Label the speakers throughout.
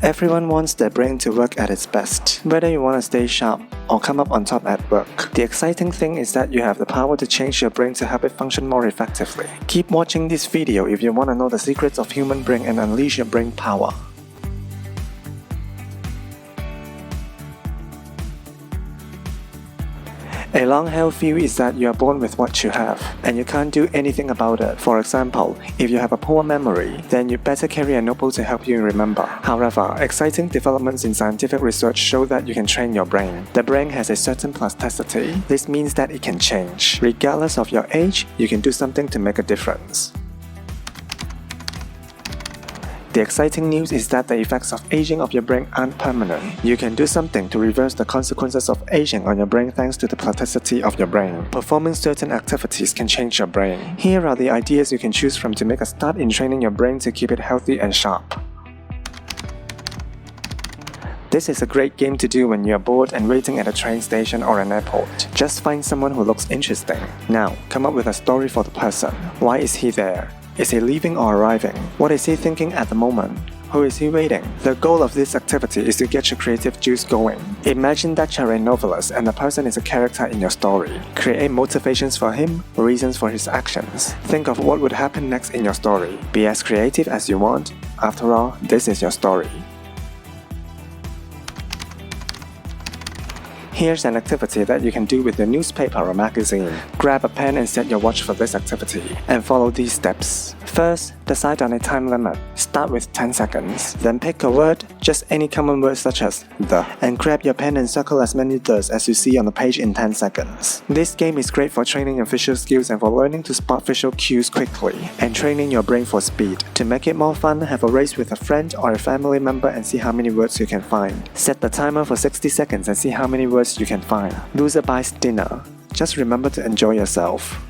Speaker 1: Everyone wants their brain to work at its best, whether you want to stay sharp or come up on top at work. The exciting thing is that you have the power to change your brain to help it function more effectively. Keep watching this video if you want to know the secrets of human brain and unleash your brain power. A long-held view is that you are born with what you have, and you can't do anything about it. For example, if you have a poor memory, then you better carry a notebook to help you remember. However, exciting developments in scientific research show that you can train your brain. The brain has a certain plasticity. This means that it can change. Regardless of your age, you can do something to make a difference. The exciting news is that the effects of aging of your brain aren't permanent. You can do something to reverse the consequences of aging on your brain thanks to the plasticity of your brain. Performing certain activities can change your brain. Here are the ideas you can choose from to make a start in training your brain to keep it healthy and sharp. This is a great game to do when you are bored and waiting at a train station or an airport. Just find someone who looks interesting. Now, come up with a story for the person. Why is he there? Is he leaving or arriving? What is he thinking at the moment? Who is he waiting? The goal of this activity is to get your creative juice going. Imagine that you're a novelist and the person is a character in your story. Create motivations for him, reasons for his actions. Think of what would happen next in your story. Be as creative as you want. After all, this is your story. Here's an activity that you can do with your newspaper or magazine. Grab a pen and set your watch for this activity, and follow these steps. First, decide on a time limit. Start with 10 seconds. Then pick a word, just any common word such as the, and grab your pen and circle as many the's as you see on the page in 10 seconds. This game is great for training your visual skills and for learning to spot visual cues quickly, and training your brain for speed. To make it more fun, have a race with a friend or a family member and see how many words you can find. Set the timer for 60 seconds and see how many words you can find. Loser buys dinner. Just remember to enjoy yourself.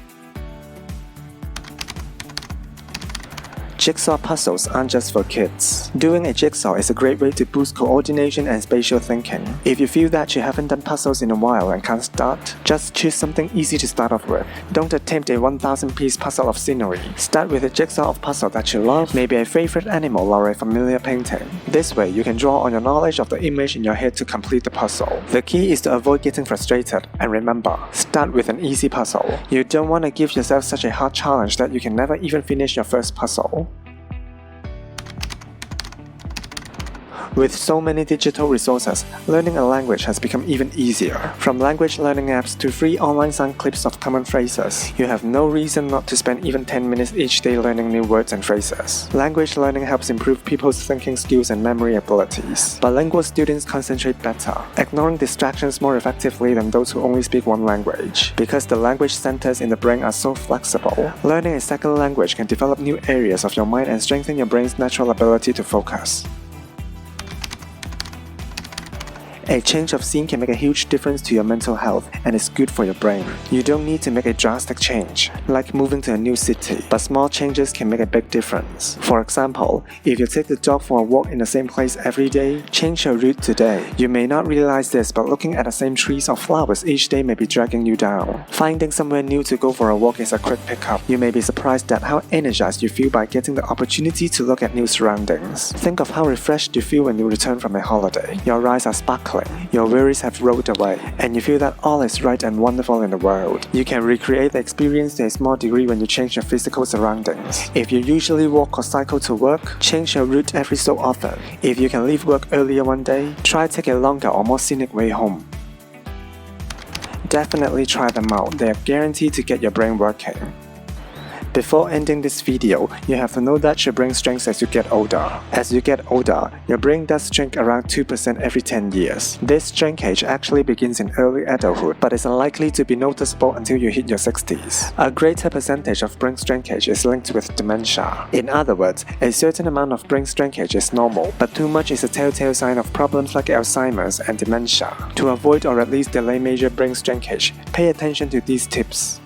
Speaker 1: Jigsaw puzzles aren't just for kids. Doing a jigsaw is a great way to boost coordination and spatial thinking. If you feel that you haven't done puzzles in a while and can't start, just choose something easy to start off with. Don't attempt a 1,000-piece puzzle of scenery. Start with a jigsaw of puzzle that you love, maybe a favorite animal or a familiar painting. This way, you can draw on your knowledge of the image in your head to complete the puzzle. The key is to avoid getting frustrated, and remember, start with an easy puzzle. You don't want to give yourself such a hard challenge that you can never even finish your first puzzle. With so many digital resources, learning a language has become even easier. From language learning apps to free online sound clips of common phrases, you have no reason not to spend even 10 minutes each day learning new words and phrases. Language learning helps improve people's thinking skills and memory abilities. Bilingual students concentrate better, ignoring distractions more effectively than those who only speak one language. Because the language centers in the brain are so flexible, learning a second language can develop new areas of your mind and strengthen your brain's natural ability to focus. A change of scene can make a huge difference to your mental health and is good for your brain. You don't need to make a drastic change, like moving to a new city, but small changes can make a big difference. For example, if you take the dog for a walk in the same place every day, change your route today. You may not realize this, but looking at the same trees or flowers each day may be dragging you down. Finding somewhere new to go for a walk is a quick pickup. You may be surprised at how energized you feel by getting the opportunity to look at new surroundings. Think of how refreshed you feel when you return from a holiday. Your eyes are sparkling. Your worries have rolled away, and you feel that all is right and wonderful in the world. You can recreate the experience to a small degree when you change your physical surroundings. If you usually walk or cycle to work, change your route every so often. If you can leave work earlier one day, try take a longer or more scenic way home. Definitely try them out, they are guaranteed to get your brain working. Before ending this video, you have to know that your brain shrinks as you get older. As you get older, your brain does shrink around 2% every 10 years. This shrinkage actually begins in early adulthood, but is unlikely to be noticeable until you hit your 60s. A greater percentage of brain shrinkage is linked with dementia. In other words, a certain amount of brain shrinkage is normal, but too much is a telltale sign of problems like Alzheimer's and dementia. To avoid or at least delay major brain shrinkage, pay attention to these tips.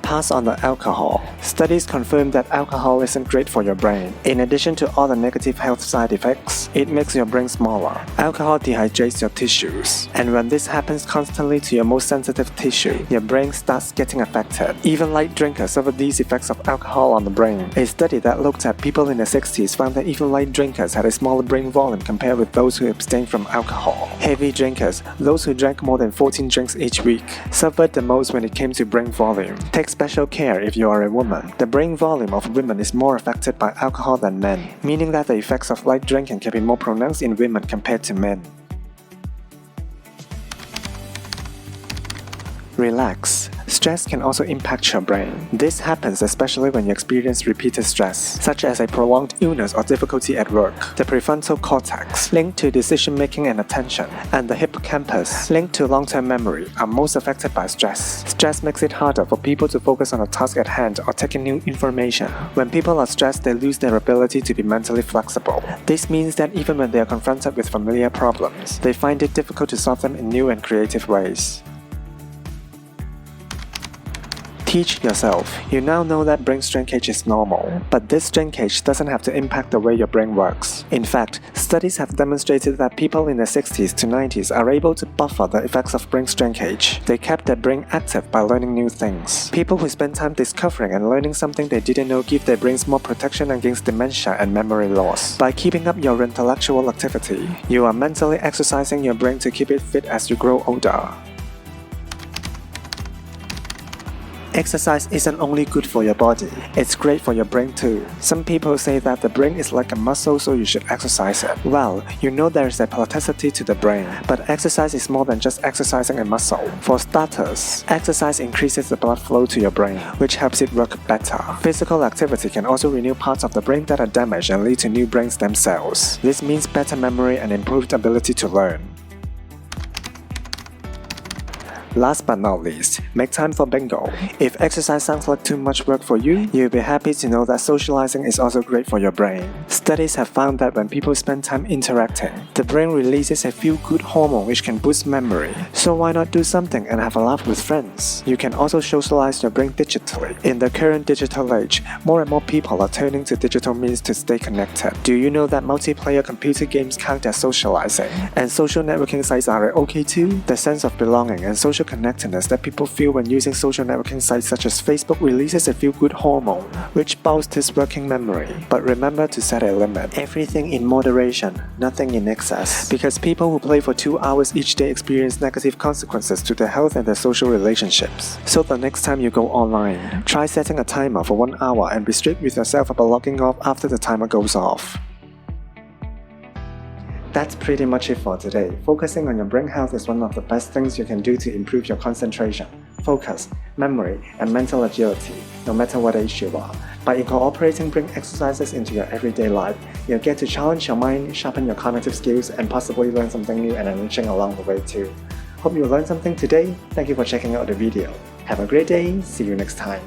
Speaker 1: Pass on the alcohol. Studies confirm that alcohol isn't great for your brain. In addition to all the negative health side effects, it makes your brain smaller. Alcohol dehydrates your tissues. And when this happens constantly to your most sensitive tissue, your brain starts getting affected. Even light drinkers suffer these effects of alcohol on the brain. A study that looked at people in their 60s found that even light drinkers had a smaller brain volume compared with those who abstained from alcohol. Heavy drinkers, those who drank more than 14 drinks each week, suffered the most when it came to brain volume. Take special care if you are a woman. The brain volume of women is more affected by alcohol than men, meaning that the effects of light drinking can be more pronounced in women compared to men. Relax. Stress can also impact your brain. This happens especially when you experience repeated stress, such as a prolonged illness or difficulty at work. The prefrontal cortex, linked to decision-making and attention, and the hippocampus, linked to long-term memory, are most affected by stress. Stress makes it harder for people to focus on a task at hand or take in new information. When people are stressed, they lose their ability to be mentally flexible. This means that even when they are confronted with familiar problems, they find it difficult to solve them in new and creative ways. Teach yourself. You now know that brain shrinkage is normal, but this shrinkage doesn't have to impact the way your brain works. In fact, studies have demonstrated that people in their 60s to 90s are able to buffer the effects of brain shrinkage. They kept their brain active by learning new things. People who spend time discovering and learning something they didn't know give their brains more protection against dementia and memory loss. By keeping up your intellectual activity, you are mentally exercising your brain to keep it fit as you grow older. Exercise isn't only good for your body, it's great for your brain too. Some people say that the brain is like a muscle, so you should exercise it. Well, you know there is a plasticity to the brain, but exercise is more than just exercising a muscle. For starters, exercise increases the blood flow to your brain, which helps it work better. Physical activity can also renew parts of the brain that are damaged and lead to new brain stem cells. This means better memory and improved ability to learn. Last but not least, make time for bingo. If exercise sounds like too much work for you, you'll be happy to know that socializing is also great for your brain. Studies have found that when people spend time interacting, the brain releases a feel-good hormone which can boost memory. So why not do something and have a laugh with friends? You can also socialize your brain digitally. In the current digital age, more and more people are turning to digital means to stay connected. Do you know that multiplayer computer games count as socializing? And social networking sites are okay too? The sense of belonging and social connectedness that people feel when using social networking sites such as Facebook releases a feel-good hormone, which boosts working memory. But remember to set a limit. Everything in moderation, nothing in excess. Because people who play for 2 hours each day experience negative consequences to their health and their social relationships. So the next time you go online, try setting a timer for 1 hour and be strict with yourself about logging off after the timer goes off. That's pretty much it for today. Focusing on your brain health is one of the best things you can do to improve your concentration, focus, memory, and mental agility, no matter what age you are. By incorporating brain exercises into your everyday life, you'll get to challenge your mind, sharpen your cognitive skills, and possibly learn something new and enriching along the way too. Hope you learned something today. Thank you for checking out the video. Have a great day. See you next time.